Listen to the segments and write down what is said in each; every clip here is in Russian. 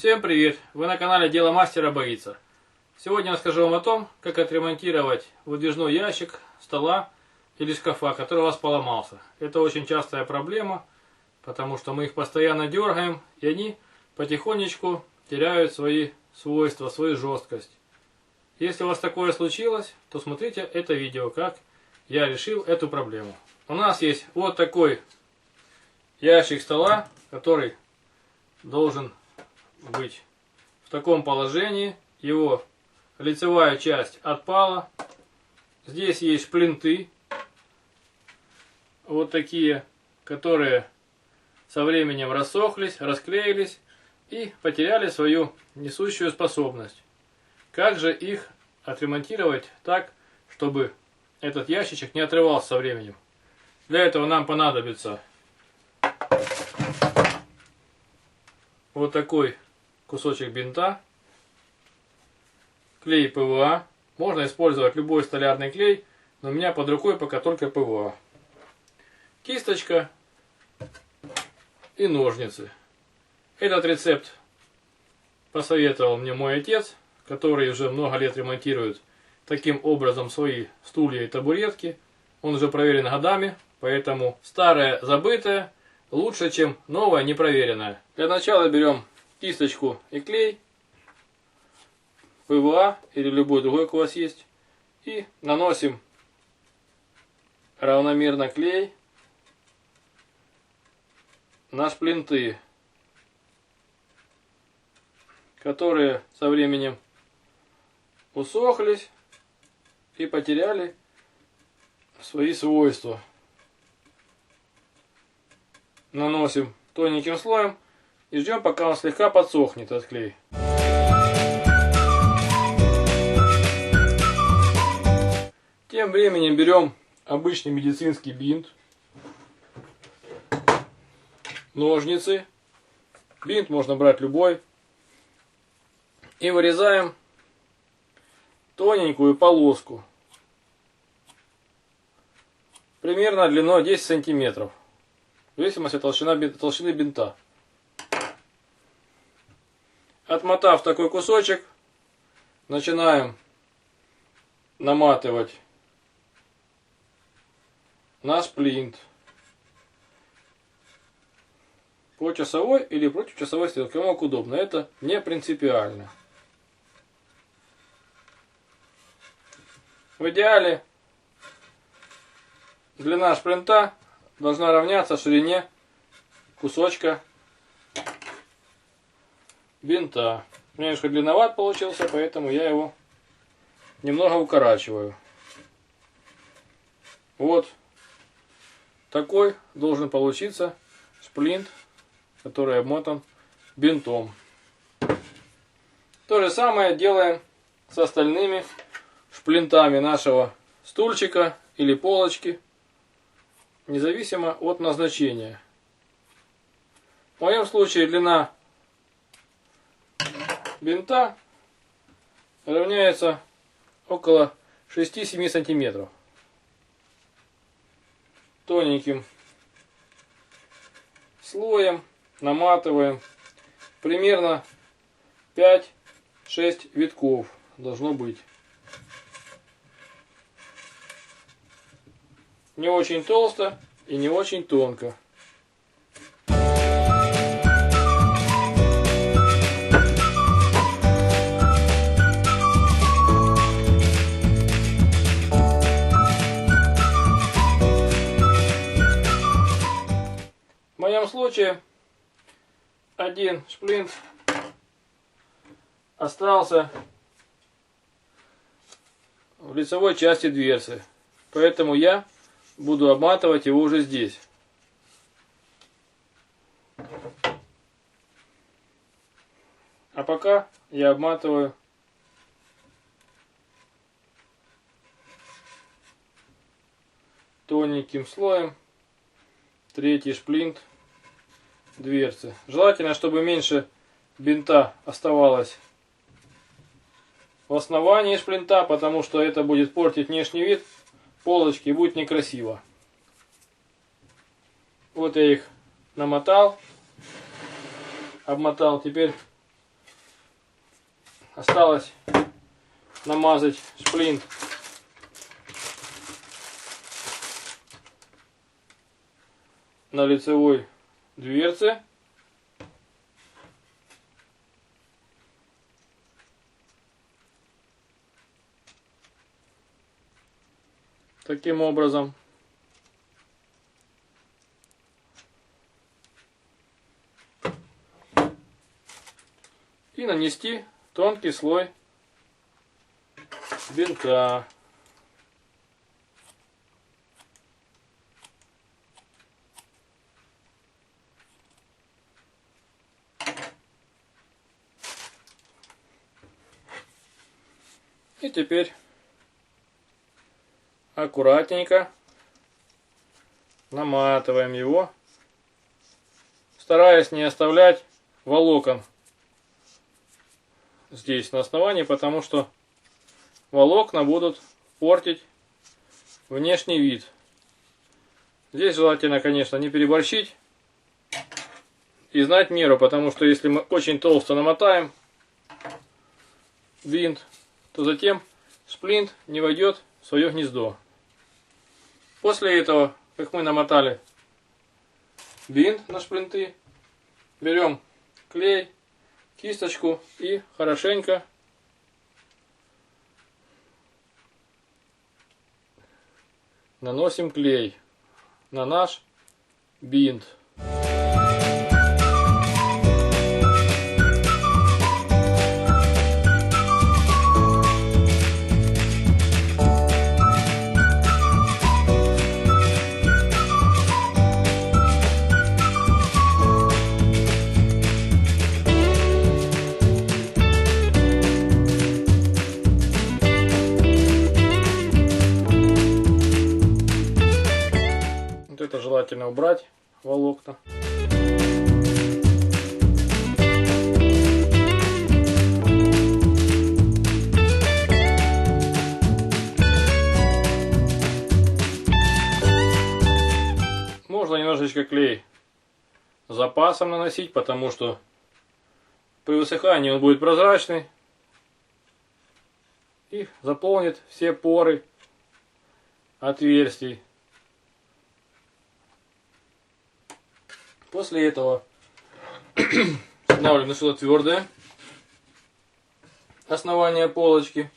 Всем привет! Вы на канале Дело мастера боится. Сегодня я расскажу вам о том, как отремонтировать выдвижной ящик, стола или шкафа, который у вас поломался. Это очень частая проблема, потому что мы их постоянно дергаем, и они потихонечку теряют свои свойства, свою жесткость. Если у вас такое случилось, то смотрите это видео, как я решил эту проблему. У нас есть вот такой ящик стола, который должен быть в таком положении. Его лицевая часть отпала. Здесь есть шплинты, вот такие, которые со временем рассохлись, расклеились и потеряли свою несущую способность. Как же их отремонтировать так, чтобы этот ящичек не отрывался со временем? Для этого нам понадобится вот такой кусочек бинта, клей ПВА. Можно использовать любой столярный клей, но у меня под рукой пока только ПВА. Кисточка и ножницы. Этот рецепт посоветовал мне мой отец, который уже много лет ремонтирует таким образом свои стулья и табуретки. Он уже проверен годами, поэтому старое забытое лучше, чем новое непроверенное. Для начала берем кисточку и клей, ПВА или любой другой, как у вас есть, и наносим равномерно клей на шплинты, которые со временем усохлись и потеряли свои свойства. Наносим тоненьким слоем и ждем, пока он слегка подсохнет, этот клей. Тем временем берем обычный медицинский бинт, ножницы, бинт можно брать любой, и вырезаем тоненькую полоску, примерно длиной 10 сантиметров, в зависимости от толщины бинта. Отмотав такой кусочек, начинаем наматывать на шплинт по часовой или против часовой стрелки, кому как удобно, это не принципиально. В идеале длина шплинта должна равняться ширине кусочка бинта. У меня немножко длинноват получился, поэтому я его немного укорачиваю. Вот такой должен получиться шплинт, который обмотан бинтом. То же самое делаем с остальными шплинтами нашего стульчика или полочки, независимо от назначения. В моем случае длина бинта равняется около 6-7 сантиметров. Тоненьким слоем наматываем примерно 5-6 витков должно быть. Не очень толсто и не очень тонко. В моем случае один шплинт остался в лицевой части дверцы, поэтому я буду обматывать его уже здесь. А пока я обматываю тоненьким слоем третий шплинт дверцы. Желательно, чтобы меньше бинта оставалось в основании шплинта, потому что это будет портить внешний вид полочки и будет некрасиво. Вот я их намотал, обмотал. Теперь Осталось намазать шплинт на лицевой дверце. Таким образом. И нанести тонкий слой бинта. И теперь аккуратненько наматываем его, стараясь не оставлять волокон здесь на основании, потому что волокна будут портить внешний вид. Здесь желательно, конечно, не переборщить и знать меру, потому что если мы очень толсто намотаем бинт, то затем шплинт не войдет в свое гнездо. После этого, как мы намотали бинт на шплинты, берем клей, кисточку и хорошенько наносим клей на наш бинт. Это желательно убрать волокна. Можно немножечко клей с запасом наносить, потому что при высыхании он будет прозрачный и заполнит все поры отверстий. После этого устанавливаем на что-то твердое основание полочки.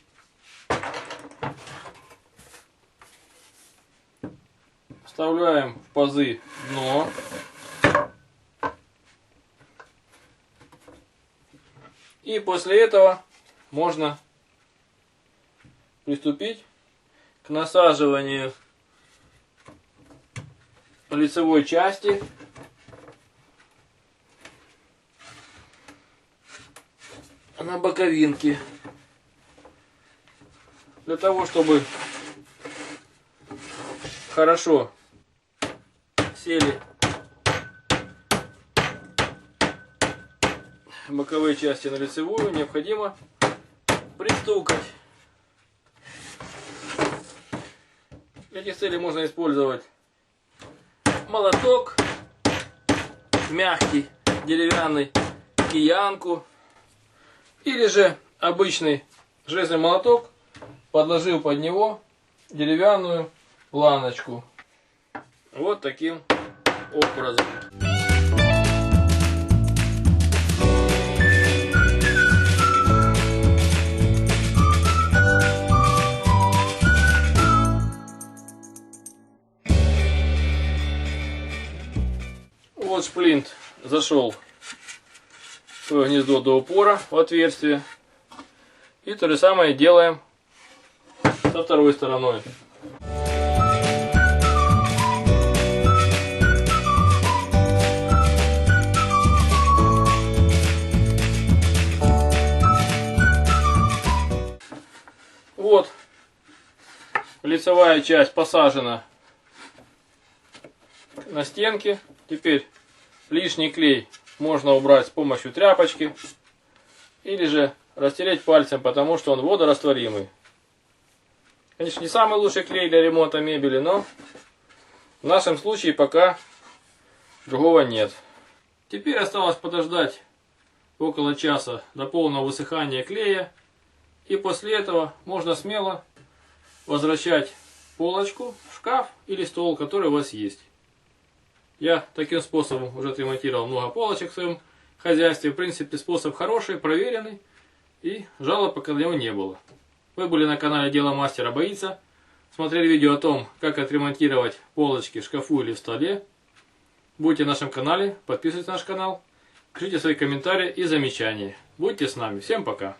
Вставляем в пазы дно. И после этого можно приступить к насаживанию лицевой части на боковинки, для того чтобы хорошо сели боковые части на лицевую, необходимо пристукать. Для этих целей можно использовать молоток мягкий, деревянный, киянку, или же обычный железный молоток, подложил под него деревянную планочку. Вот таким образом. Вот шплинт зашел в свое гнездо до упора в отверстие. И то же самое делаем со второй стороной. Вот лицевая часть посажена на стенке. Теперь лишний клей можно убрать с помощью тряпочки или же растереть пальцем, потому что он водорастворимый. Конечно, не самый лучший клей для ремонта мебели, но в нашем случае пока другого нет. Теперь осталось подождать около часа до полного высыхания клея. И после этого можно смело возвращать полочку в шкаф или стол, который у вас есть. Я таким способом уже отремонтировал много полочек в своем хозяйстве. В принципе, способ хороший, проверенный. И жалоб пока на него не было. Вы были на канале Дело мастера боится. Смотрели видео о том, как отремонтировать полочки в шкафу или в столе. Будьте на нашем канале, подписывайтесь на наш канал, пишите свои комментарии и замечания. Будьте с нами. Всем пока.